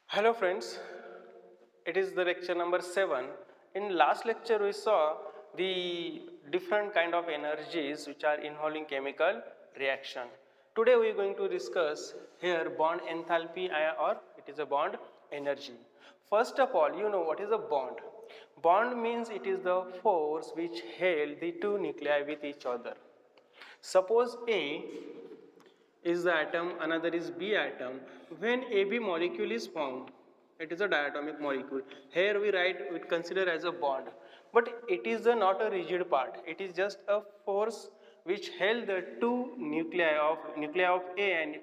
Hello friends, it is the lecture number 7. In last lecture we saw the different kind of energies which are involving chemical reaction. Today we are going to discuss here bond enthalpy or it is a bond energy. First of all, you know what is a bond. Bond means it is the force which held the two nuclei with each other. Suppose A is the atom, another is B atom. When AB molecule is formed, it is a diatomic molecule. Here we write, we consider as a bond. But it is not a rigid part. It is just a force which held the two nuclei of A and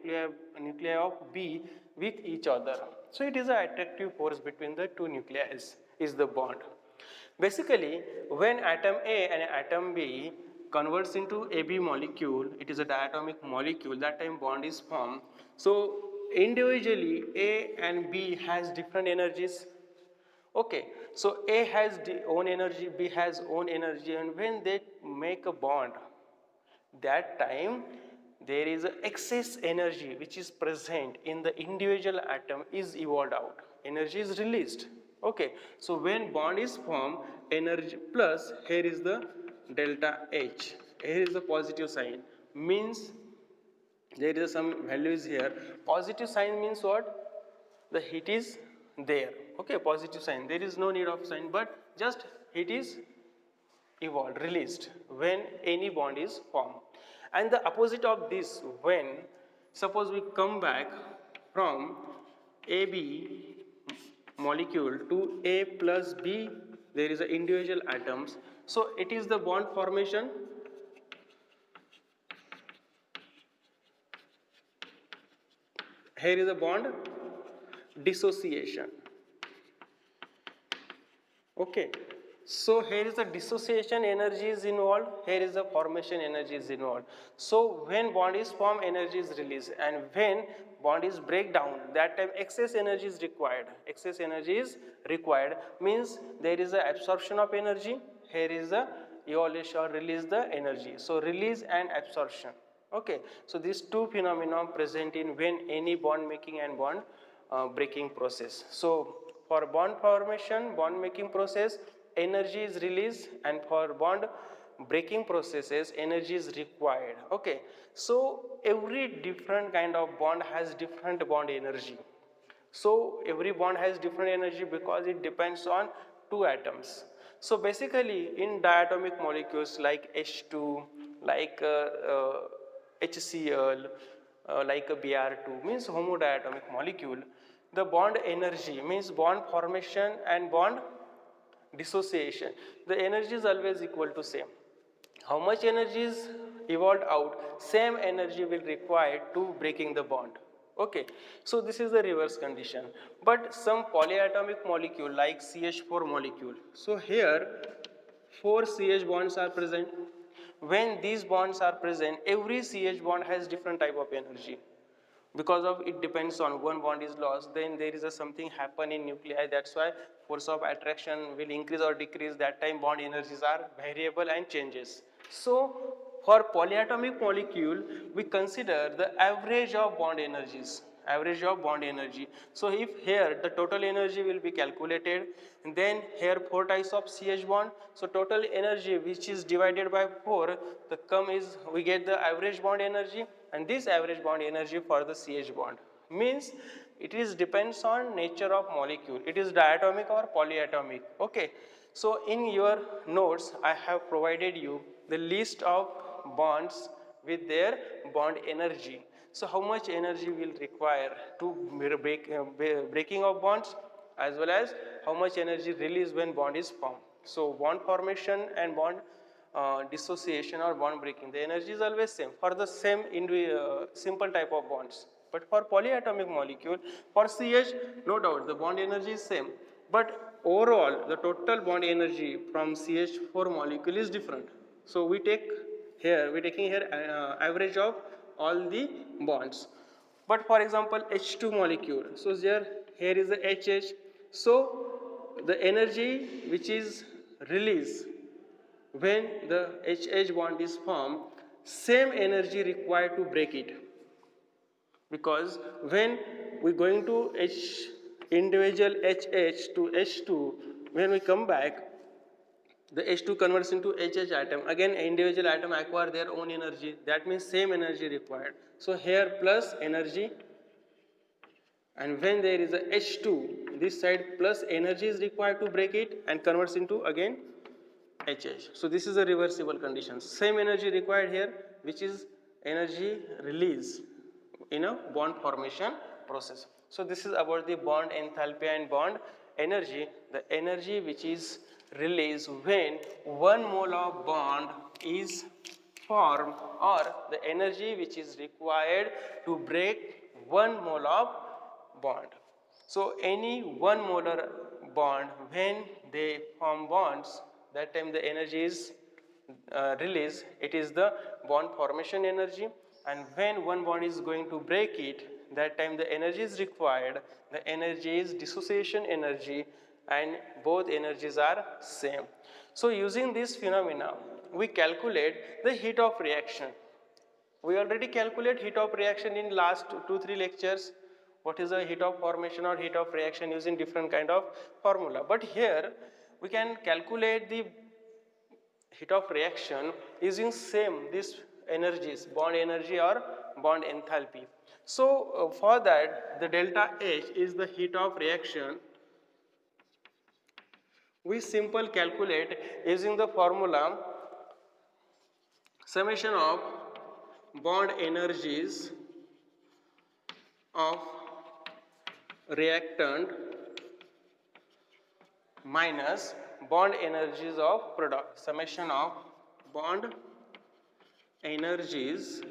nuclei of B with each other. So it is an attractive force between the two nuclei is the bond. Basically, when atom A and atom B converts into AB molecule, it is a diatomic molecule, that time bond is formed. So individually A and B has different energies. Okay, so A has own energy, B has own energy, and when they make a bond, that time there is a excess energy which is present in the individual atom is evolved out, energy is released. Okay, so when bond is formed, energy plus, here is the delta H, here is the positive sign, means there is some values here. Positive sign means what? The heat is there. Okay, positive sign, there is no need of sign, but just heat is evolved, released when any bond is formed. And the opposite of this, when suppose we come back from AB molecule to A plus B, there is a individual atoms. So it is the bond formation. Here is a bond dissociation. Okay, so here is the dissociation energy is involved, here is the formation energy is involved. So when bond is formed, energy is released, and when bond is break down, that time excess energy is required. Excess energy is required means there is a absorption of energy, here is a evolution or release the energy. So release and absorption. Okay, so these two phenomena present in when any bond making and bond breaking process. So for bond formation, bond making process, energy is released, and for bond breaking processes, energy is required. Okay, so every different kind of bond has different bond energy. So every bond has different energy because it depends on two atoms. So basically in diatomic molecules like H2, like HCl, like a Br2 means homodiatomic molecule, the bond energy means bond formation and bond dissociation, the energy is always equal to same. How much energy is evolved out, same energy will require to breaking the bond. Okay, so this is the reverse condition. But some polyatomic molecule like CH4 molecule, so here 4 CH bonds are present. When these bonds are present, every CH bond has different type of energy. Because of it depends on one bond is lost, then there is a something happen in nuclei, that's why force of attraction will increase or decrease, that time bond energies are variable and changes. So for polyatomic molecule we consider the average of bond energies, average of bond energy. So if here the total energy will be calculated, then here 4 types of CH bond, so total energy which is divided by 4, the come is we get the average bond energy, and this average bond energy for the CH bond means it is depends on nature of molecule, it is diatomic or polyatomic. Okay, so in your notes I have provided you the list of bonds with their bond energy. So how much energy will require to breaking of bonds, as well as how much energy released when bond is formed. So bond formation and bond dissociation or bond breaking, the energy is always same for the same simple type of bonds. But for polyatomic molecule, for CH, no doubt the bond energy is same. But overall, the total bond energy from CH4 molecule is different. So we take here, we taking here average of all the bonds. But for example, H2 molecule, so here is the HH. So the energy which is released when the HH bond is formed, same energy required to break it, because when we going to individual HH to H2, when we come back, the H2 converts into HH atom. Again, individual atom acquire their own energy. That means same energy required. So here plus energy, and when there is a H2, this side plus energy is required to break it and converts into again HH. So this is a reversible condition. Same energy required here, which is energy release in a bond formation process. So this is about the bond enthalpy and bond energy. The energy which is released when 1 mole of bond is formed, or the energy which is required to break 1 mole of bond. So any 1 molar bond, when they form bonds, that time the energy is released. It is the bond formation energy, and when one bond is going to break it, that time the energy is required. The energy is dissociation energy, and both energies are same. So using this phenomena, we calculate the heat of reaction. We already calculate heat of reaction in last 2-3 lectures. What is the heat of formation or heat of reaction using different kind of formula. But here we can calculate the heat of reaction using same these energies, bond energy or bond enthalpy. So for that, the delta H is the heat of reaction. We simple calculate using the formula summation of bond energies of reactant minus bond energies of product. Summation of bond energies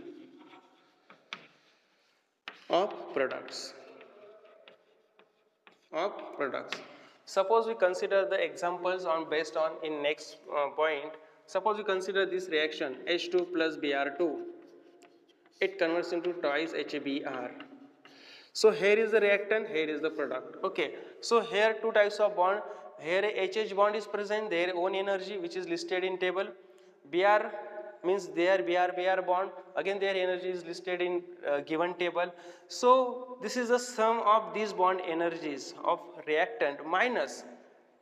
of products. Suppose we consider the examples on based on in next point. Suppose we consider this reaction H2 plus Br2. It converts into twice HBr. So here is the reactant, here is the product. Okay. So here two types of bond. Here a HH bond is present, their own energy which is listed in table. Br means their Br bond, again their energy is listed in given table. So this is the sum of these bond energies of reactant minus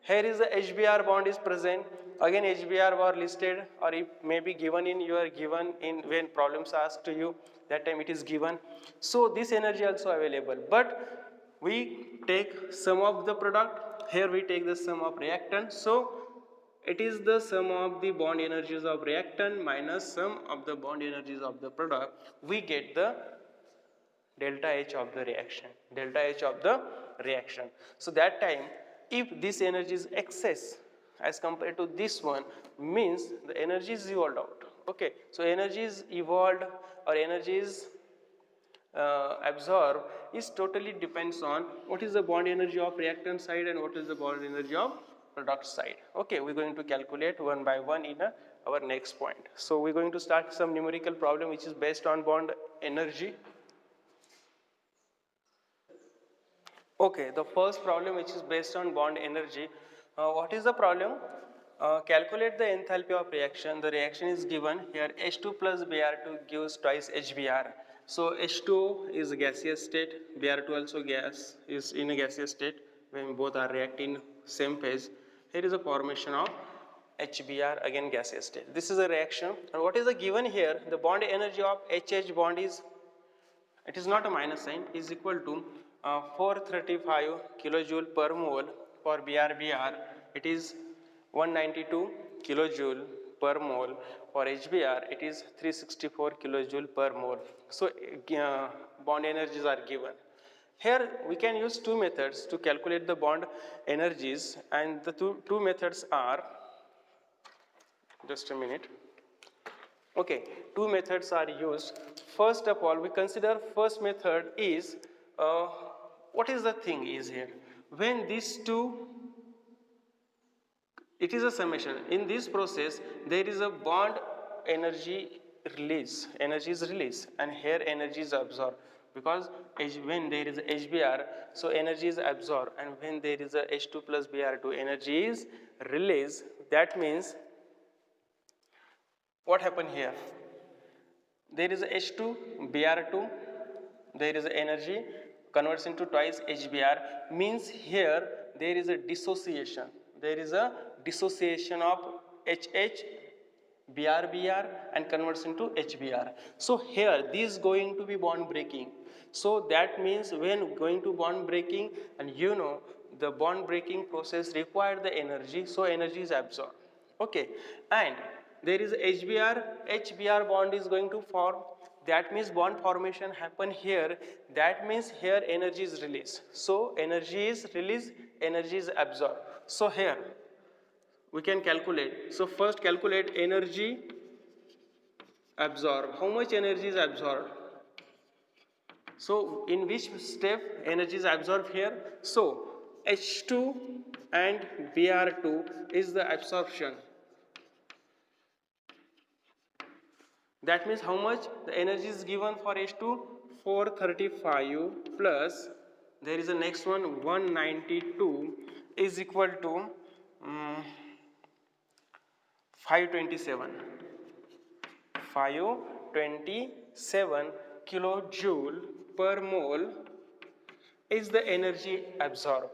here is the HBr bond is present, again HBr bar listed, or it may be given in your given in when problems asked to you, that time it is given. So this energy also available, but we take sum of the product, here we take the sum of reactant. So it is the sum of the bond energies of reactant minus sum of the bond energies of the product. We get the delta H of the reaction. Delta H of the reaction. So that time, if this energy is excess as compared to this one, means the energy is evolved out. Okay. So energy is evolved or energy is absorbed is totally depends on what is the bond energy of reactant side and what is the bond energy of product side. Okay, we're going to calculate one by one in our next point. So we're going to start some numerical problem which is based on bond energy. Okay, the first problem which is based on bond energy. What is the problem? Calculate the enthalpy of reaction. The reaction is given here H2 plus Br2 gives twice HBr. So H2 is a gaseous state, Br2 also gas is in a gaseous state when both are reacting same phase. Here is a formation of HBr, again gaseous state. This is a reaction, and what is the given here? The bond energy of HH bond is, it is not a minus sign, is equal to 435 kilojoule per mole. For Br, it is 192 kilojoule per mole. For HBr, it is 364 kilojoule per mole. So bond energies are given. Here we can use two methods to calculate the bond energies, and the two methods are, just a minute. Okay, two methods are used. First of all, we consider first method is, what is the thing is here? When these two, it is a summation. In this process, there is a bond energy release. Energy is released, and here energy is absorbed. Because when there is a HBr, so energy is absorbed, and when there is a H2 plus Br2, energy is released. That means what happened here? There is a H2, Br2, there is energy converts into twice HBr, means here there is a dissociation. There is a dissociation of HH, Br and converts into HBr. So here this is going to be bond breaking. So that means when going to bond breaking, and you know the bond breaking process require the energy, so energy is absorbed. Okay, and there is HBr bond is going to form. That means bond formation happen here. That means here energy is released. So energy is released, energy is absorbed. So here we can calculate. So first calculate energy absorbed. How much energy is absorbed? So in which step energy is absorbed here? So H2 and Br2 is the absorption. That means how much the energy is given for H2? 435 plus there is a next one 192 is equal to 527. 527 kilojoule per mole is the energy absorbed.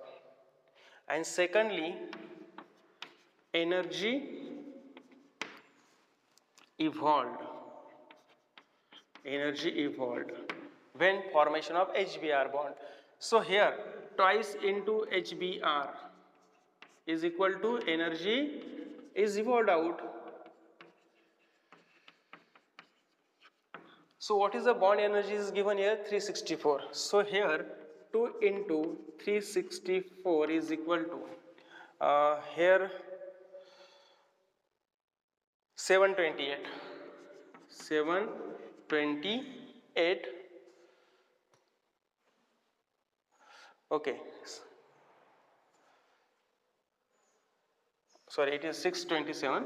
And secondly, energy evolved. Energy evolved when formation of HBr bond. So here twice into HBr is equal to energy is evolved out. So what is the bond energy is given here? 364. So here 2 into 364 is equal to here 728. 728. Okay. Sorry, it is 627.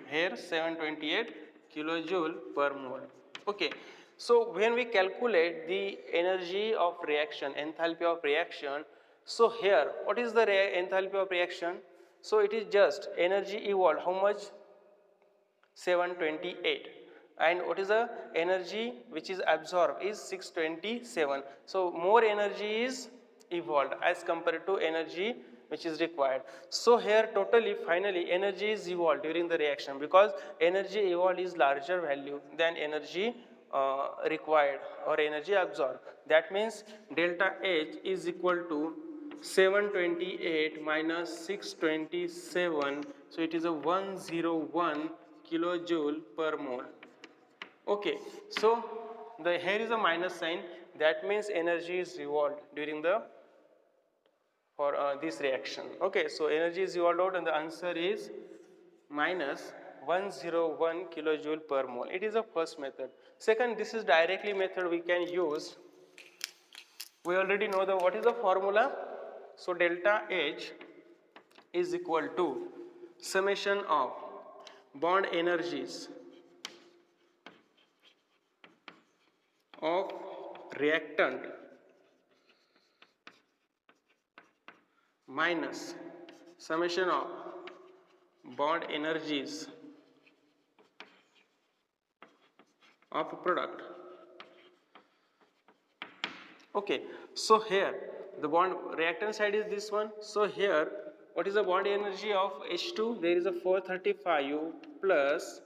Here 728 kilojoule per mole. Okay. So when we calculate the energy of reaction, enthalpy of reaction, so here what is the enthalpy of reaction? So it is just energy evolved. How much? 728. And what is the energy which is absorbed is 627. So more energy is evolved as compared to energy which is required. So here totally finally energy is evolved during the reaction, because energy evolved is larger value than energy required or energy absorbed. That means delta H is equal to 728 minus 627. So it is a 101 kilojoule per mole. Okay, so here is a minus sign. That means energy is evolved during the this reaction. Okay, so energy is evolved out, and the answer is minus 101 kilojoule per mole. It is the first method. Second, this is directly method we can use. We already know what is the formula. So delta H is equal to summation of bond energies of reactant minus summation of bond energies of product. Okay, so here the bond reactant side is this one. So here what is the bond energy of H2? There is a 435 plus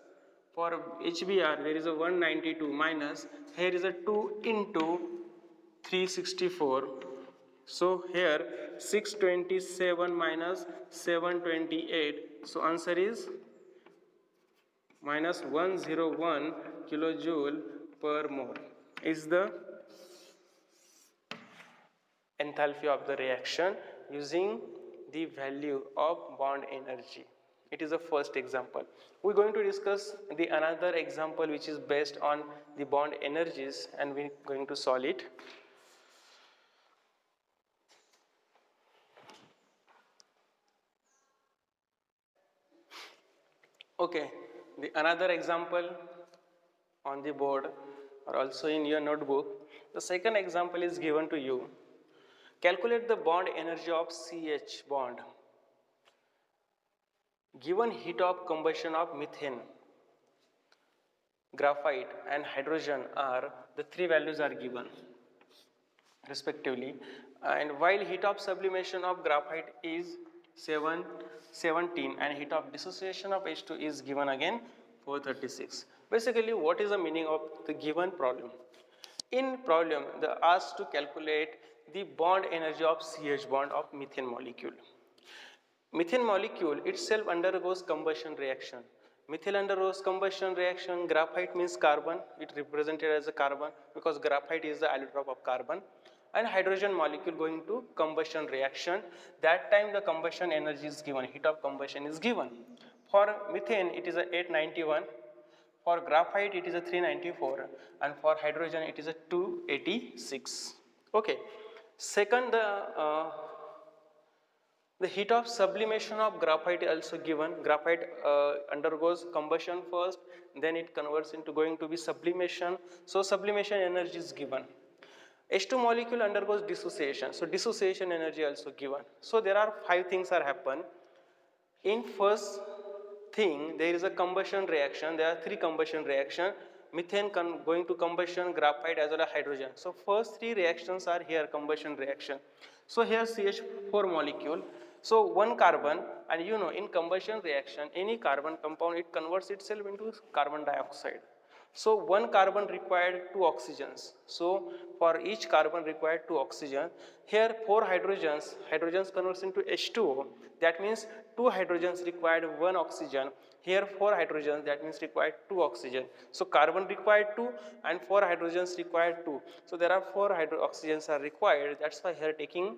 for HBr there is a 192 minus here is a 2 into 364. So here 627 minus 728. So answer is minus 101 kilojoule per mole is the enthalpy of the reaction using the value of bond energy. It is the first example. We are going to discuss the another example which is based on the bond energies, and we are going to solve it. Okay, the another example on the board or also in your notebook. The second example is given to you. Calculate the bond energy of CH bond. Given heat of combustion of methane, graphite and hydrogen are, the three values are given. respectively, and while heat of sublimation of graphite is 717 and heat of dissociation of H2 is given again 436. Basically, what is the meaning of the given problem? In problem, they are asked to calculate the bond energy of CH bond of methane molecule. Methane molecule itself undergoes combustion reaction. Methyl undergoes combustion reaction. Graphite means carbon. It represented as a carbon because graphite is the allotrope of carbon. And hydrogen molecule going to combustion reaction. That time the combustion energy is given. Heat of combustion is given. For methane it is a 891. For graphite it is a 394. And for hydrogen it is a 286. Okay. Second, the heat of sublimation of graphite is also given. Graphite undergoes combustion first, then it converts into going to be sublimation. So sublimation energy is given. H2 molecule undergoes dissociation. So dissociation energy also given. So there are 5 things are happen. In first thing, there is a combustion reaction. There are 3 combustion reaction. Methane going to combustion, graphite as well as hydrogen. So first 3 reactions are here combustion reaction. So here CH4 molecule. So one carbon, and you know in combustion reaction any carbon compound it converts itself into carbon dioxide. So one carbon required 2 oxygens. So for each carbon required 2 oxygen. Here 4 hydrogens converts into H2O. That means 2 hydrogens required 1 oxygen. Here 4 hydrogens, that means required 2 oxygen. So carbon required 2 and 4 hydrogens required 2. So there are 4 oxygens are required. That's why here taking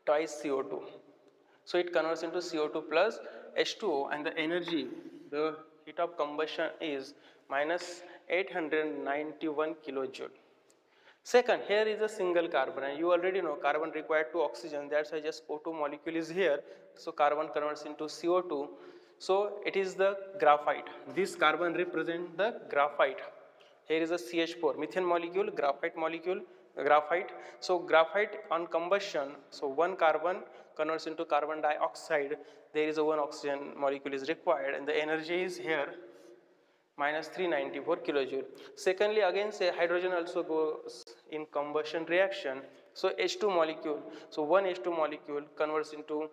twice CO2. So it converts into CO2 plus H2O, and the energy, the heat of combustion is minus 891 kilojoule. Second, here is a single carbon, and you already know carbon required 2 oxygen, that's why just O2 molecule is here. So carbon converts into CO2. So it is the graphite. This carbon represents the graphite. Here is a CH4, methane molecule, graphite molecule, graphite. So graphite on combustion, so one carbon converts into carbon dioxide. There is a 1 oxygen molecule is required, and the energy is here minus 394 kilojoule. Secondly, again say hydrogen also goes in combustion reaction. So H2 molecule, so one H2 molecule converts into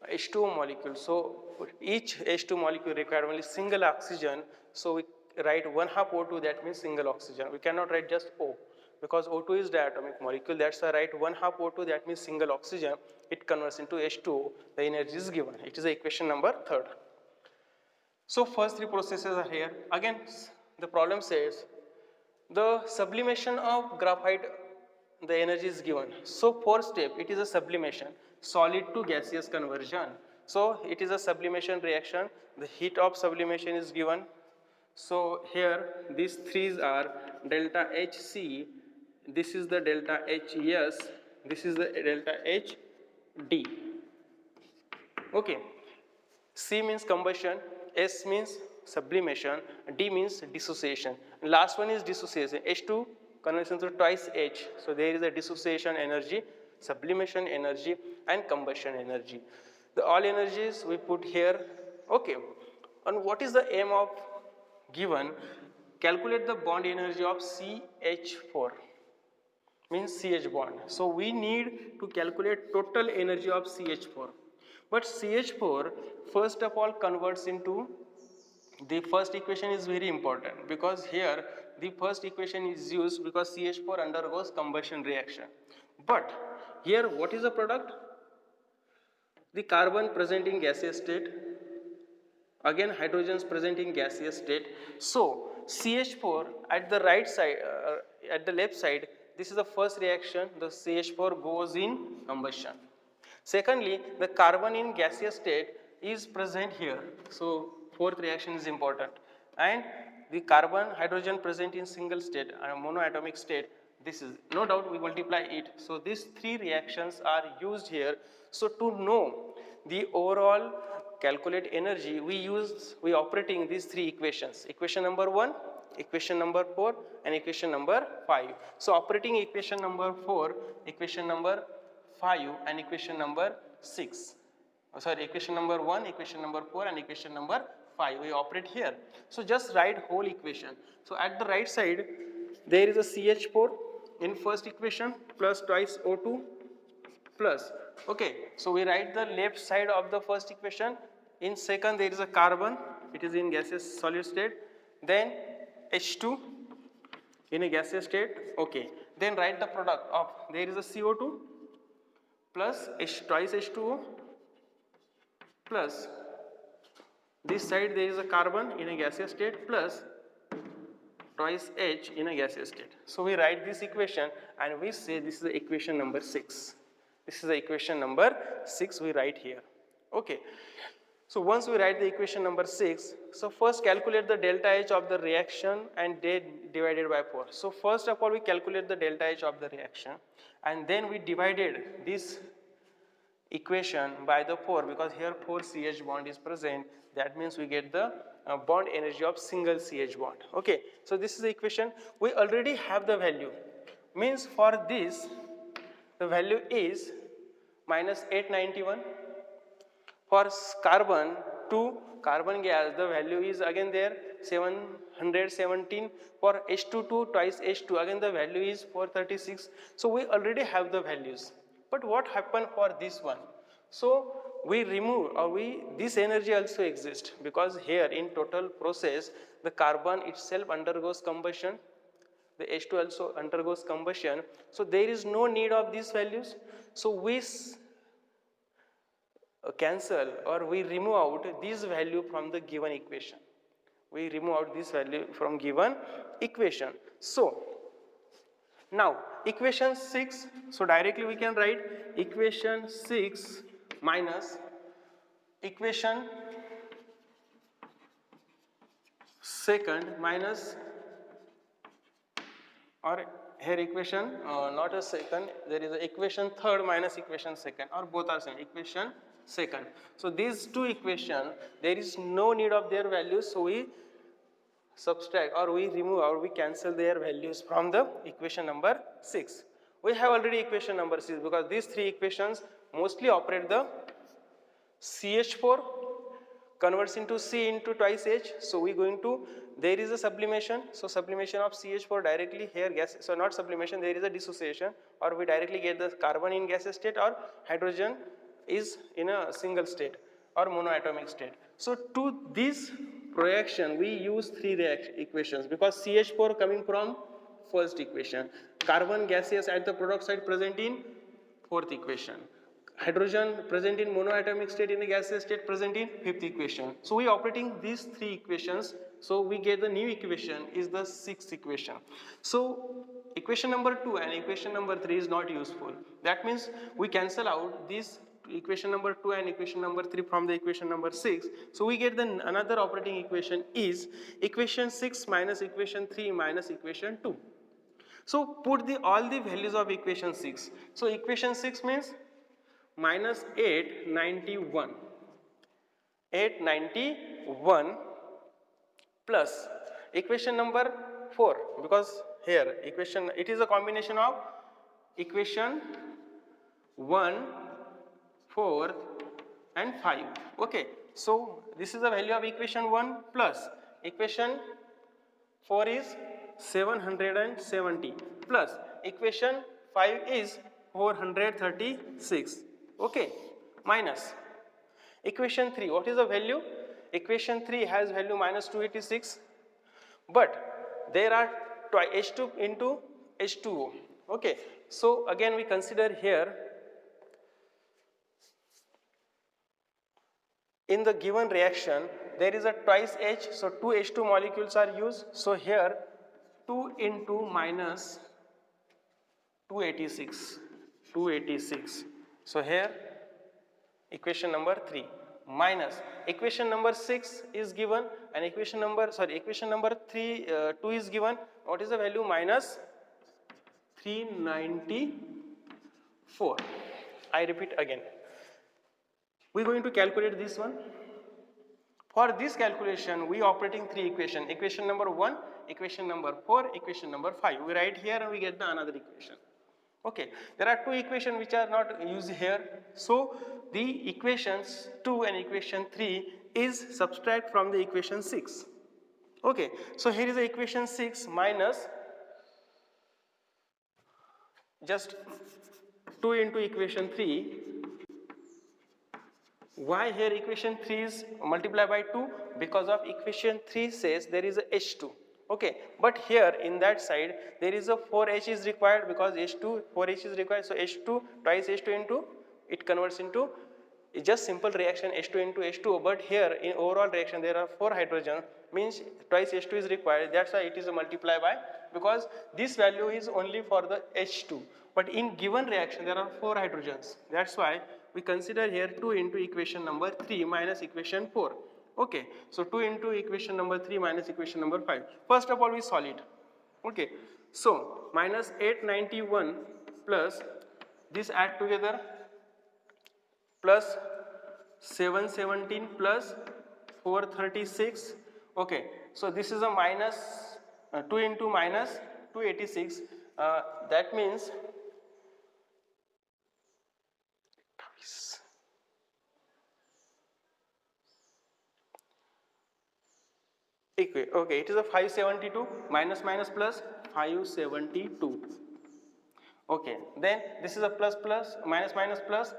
H2O molecule. So each H2 molecule requires only single oxygen. So we write 1/2 O2, that means single oxygen. We cannot write just O because O2 is diatomic molecule. That's why I write 1/2 O2, that means single oxygen. It converts into H2O. The energy is given. It is the equation number 3rd. So first 3 processes are here. Again, the problem says the sublimation of graphite, the energy is given. So 4th step, it is a sublimation, solid to gaseous conversion. So it is a sublimation reaction. The heat of sublimation is given. So here these 3's are delta HC, this is the delta HES, this is the delta HD. Okay. C means combustion, S means sublimation, D means dissociation. Last one is dissociation. H2 converts into twice H. So there is a dissociation energy, sublimation energy, and combustion energy. The all energies we put here. Okay. And what is the aim of given? Calculate the bond energy of CH4. Means CH bond. So we need to calculate total energy of CH4. But CH4 first of all converts into, the first equation is very important because here the first equation is used because CH4 undergoes combustion reaction. But here what is the product? The carbon present in gaseous state, again hydrogens present in gaseous state. So CH4 at the right side, at the left side, this is the first reaction, the CH4 goes in combustion. Secondly, the carbon in gaseous state is present here. So 4th reaction is important. And the carbon, hydrogen present in single state and monoatomic state, this is, no doubt we multiply it. So these 3 reactions are used here. So to know the overall calculate energy, we operating these 3 equations. Equation number 1, equation number 4, and equation number 5. So operating equation number 4, equation number 5, and equation number 6. Equation number 1, equation number 4, and equation number 5. We operate here. So just write whole equation. So at the right side, there is a CH4, in first equation plus twice O2 plus, okay, so we write the left side of the first equation. In second there is a carbon, it is in gaseous solid state, then H2 in a gaseous state, okay, then write the product of, there is a CO2 plus twice H2O plus this side there is a carbon in a gaseous state plus twice H in a gaseous state. So we write this equation and we say this is the equation number 6. This is the equation number 6 we write here. Okay. So once we write the equation number 6, so first calculate the delta H of the reaction and divided by 4. So first of all we calculate the delta H of the reaction and then we divided this equation by the 4 because here 4 CH bond is present. That means we get the bond energy of single CH bond. Okay, so this is the equation. We already have the value. Means for this, the value is minus 891. For carbon, 2 carbon gas, the value is again there 717. For H22 twice H2, again the value is 436. So we already have the values. But what happened for this one? So we remove or this energy also exists because here in total process the carbon itself undergoes combustion, the H2 also undergoes combustion, so there is no need of these values. So we cancel or we remove out this value from the given equation. We remove out this value from given equation. So now equation 6, so directly we can write equation 6 minus equation second minus, or here equation not a second, there is a equation third minus equation second, or both are same, equation second. So these two equations there is no need of their values, so we subtract or we remove or we cancel their values from the equation number 6. We have already equation number 6 because these three equations mostly operate the CH4 converts into C into twice H. So we going to, there is a sublimation, so sublimation of CH4 directly here gas, so not sublimation, there is a dissociation, or we directly get the carbon in gaseous state or hydrogen is in a single state or monoatomic state. So to this reaction we use three equations because CH4 coming from first equation, carbon gaseous at the product side present in fourth equation, hydrogen present in monoatomic state in a gaseous state present in fifth equation. So we operating these three equations, so we get the new equation is the sixth equation. So equation number 2 and equation number 3 is not useful. That means we cancel out this equation number 2 and equation number 3 from the equation number 6. So we get the another operating equation is equation 6 minus equation 3 minus equation 2. So put all the values of equation 6. So equation 6 means minus 891. 891 plus equation number 4, because here equation, it is a combination of equation 1, 4 and 5. Okay, so this is the value of equation 1 plus equation 4 is 770 plus equation 5 is 436. Okay, minus equation 3. What is the value? Equation 3 has value minus 286, but there are H2 into H2O. Okay, so again we consider here in the given reaction there is a twice H, so two H2 molecules are used. So here 2 into minus 286. So here equation number 3 minus equation number 6 is given and equation number 2 is given. What is the value? Minus 394. I repeat again. We are going to calculate this one. For this calculation we operating three equations. Equation number 1, equation number 4, equation number 5. We write here and we get the another equation. Okay, there are two equations which are not used here. So the equations 2 and equation 3 is subtract from the equation 6. Okay, so here is the equation 6 minus just 2 into equation 3. Why here equation 3 is multiplied by 2? Because of equation 3 says there is a H2. Okay, but here in that side there is a 4H is required, because H2 4H is required, so H2 twice H2 into it converts into, it's just simple reaction H2 into H2, but here in overall reaction there are 4 hydrogens, means twice H2 is required, that's why it is a multiply by, because this value is only for the H2, but in given reaction there are 4 hydrogens, that's why we consider here 2 into equation number 3 minus equation 4. Okay, so 2 into equation number 3 minus equation number 5. First of all we solve it. Okay, so minus 891 plus this add together plus 717 plus 436. Okay, so this is a minus 2 into minus 286. That means okay, it is a 572 minus minus plus 572. Okay, then this is a plus plus minus minus plus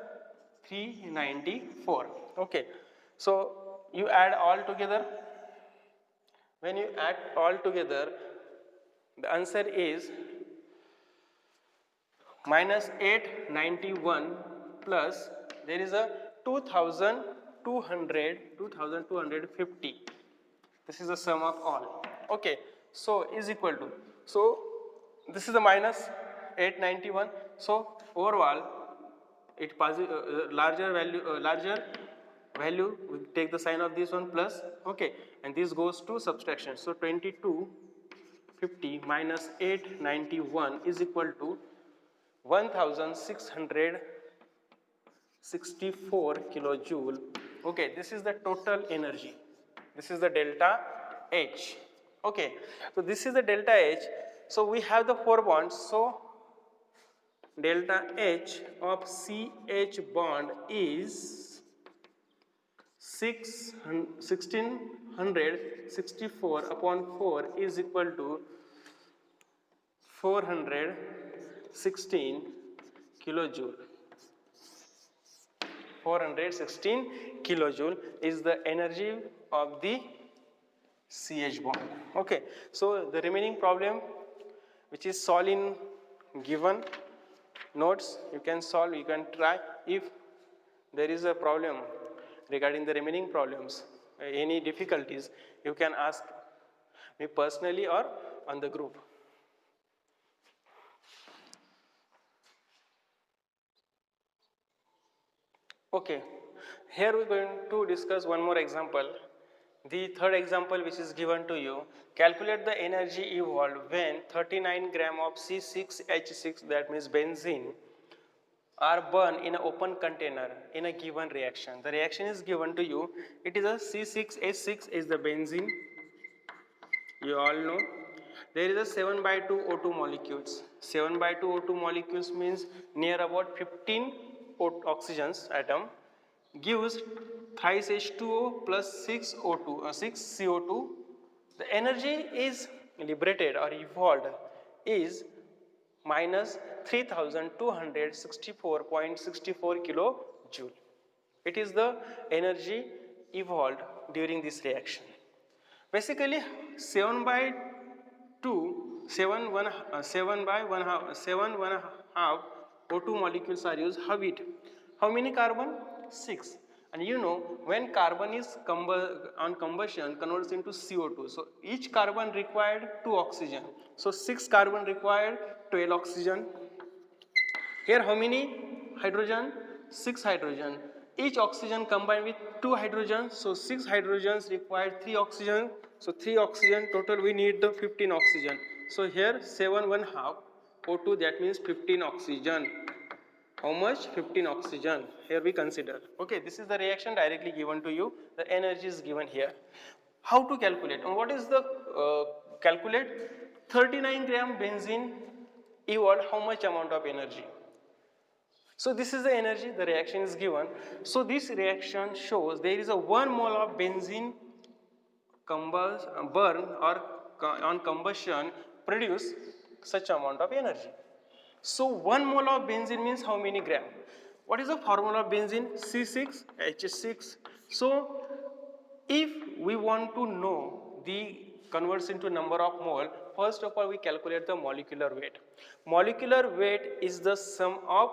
394. Okay, so you add all together. When you add all together, the answer is minus 891 plus there is a 2250. This is the sum of all. Okay, so is equal to, so this is the minus 891. So overall it larger value we take the sign of this one plus. Okay, and this goes to subtraction. So 2250 minus 891 is equal to 1664 kilojoule. Okay, this is the total energy. This is the delta H. Okay, so this is the delta H. So we have the 4 bonds. So delta H of CH bond is 1664 upon 4 is equal to 416 kilojoule. 416 kilojoule is the energy of the CH bond. Okay, so the remaining problem which is solved in given notes, you can solve, you can try. If there is a problem regarding the remaining problems, any difficulties, you can ask me personally or on the group. Okay, here we are going to discuss one more example. The third example which is given to you, calculate the energy evolved when 39 gram of C6H6, that means benzene, are burned in an open container in a given reaction. The reaction is given to you. It is a C6H6 is the benzene. You all know. There is a 7 by 2 O2 molecules. 7 by 2 O2 molecules means near about 15 oxygens atom gives thrice H2O plus 6 O2, 6 CO2. The energy is liberated or evolved is minus 3264.64 kilojoule. It is the energy evolved during this reaction. Basically 7 by 2, 7 1 half O2 molecules are used. How many carbon? 6. And you know, when carbon is on combustion converts into CO2, so each carbon required 2 oxygen. So 6 carbon required 12 oxygen. Here how many hydrogen? 6 hydrogen. Each oxygen combined with 2 hydrogens, so 6 hydrogens required 3 oxygen. So 3 oxygen, total we need the 15 oxygen. So here 7 1 half O2, that means 15 oxygen. How much? 15 oxygen. Here we consider. Okay, this is the reaction directly given to you. The energy is given here. How to calculate? And what is the calculate? 39 gram benzene evolved how much amount of energy? So this is the energy, the reaction is given. So this reaction shows there is a 1 mole of benzene burn or on combustion produce such amount of energy. So 1 mole of benzene means how many gram? What is the formula of benzene? C6H6. So if we want to know the converts into number of mole, first of all we calculate the molecular weight. Molecular weight is the sum of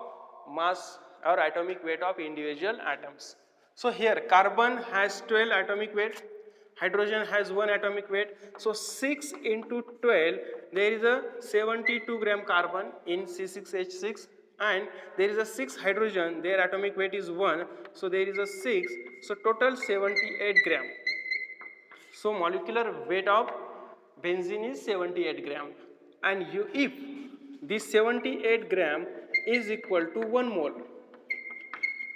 mass or atomic weight of individual atoms. So here carbon has 12 atomic weight, hydrogen has 1 atomic weight. So 6 into 12, there is a 72 gram carbon in C6H6, and there is a 6 hydrogen, their atomic weight is 1, so there is a 6, so total 78 gram. So molecular weight of benzene is 78 gram, and if this 78 gram is equal to 1 mole,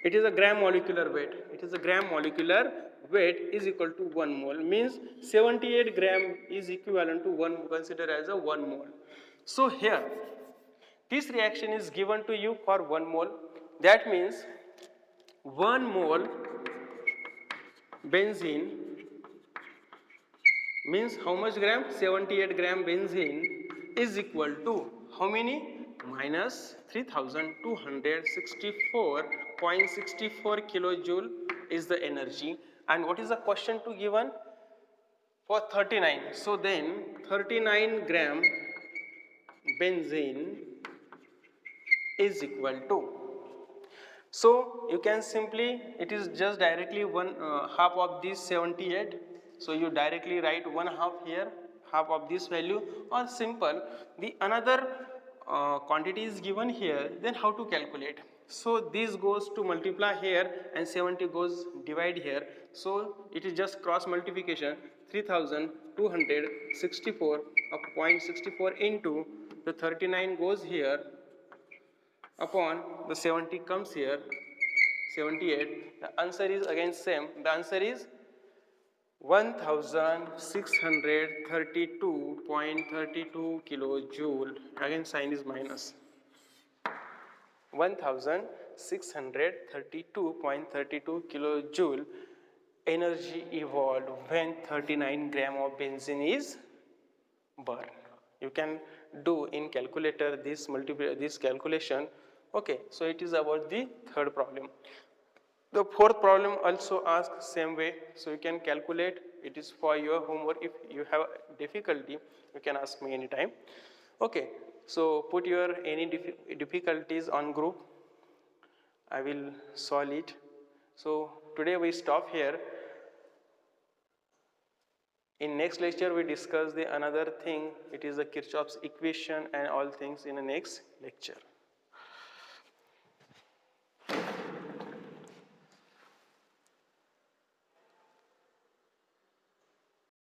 it is a gram molecular weight. It is a gram molecular weight is equal to 1 mole, means 78 gram is equivalent to 1, consider as a 1 mole. So here this reaction is given to you for 1 mole. That means 1 mole benzene means how much gram? 78 gram benzene is equal to how many? Minus 3264.64 kilojoule is the energy. And what is the question to given? For 39. So then 39 gram benzene is equal to, so you can simply, it is just directly one half of this 78. So you directly write 1/2 here, half of this value, or simple, the another quantity is given here, then how to calculate? So this goes to multiply here and 70 goes divide here. So it is just cross multiplication, 3264.64 into the 39 goes here upon the 70 comes here, 78. The answer is again same. The answer is 1632.32 kilojoule. Again sign is minus. 1632.32 kilojoule energy evolved when 39 gram of benzene is burned. You can do in calculator this calculation. Okay, so it is about the third problem. The fourth problem also asks same way, so you can calculate. It is for your homework. If you have difficulty, you can ask me anytime. Okay, so put your any difficulties on group. I will solve it. So today we stop here. In next lecture we discuss the another thing. It is the Kirchhoff's equation and all things in the next lecture.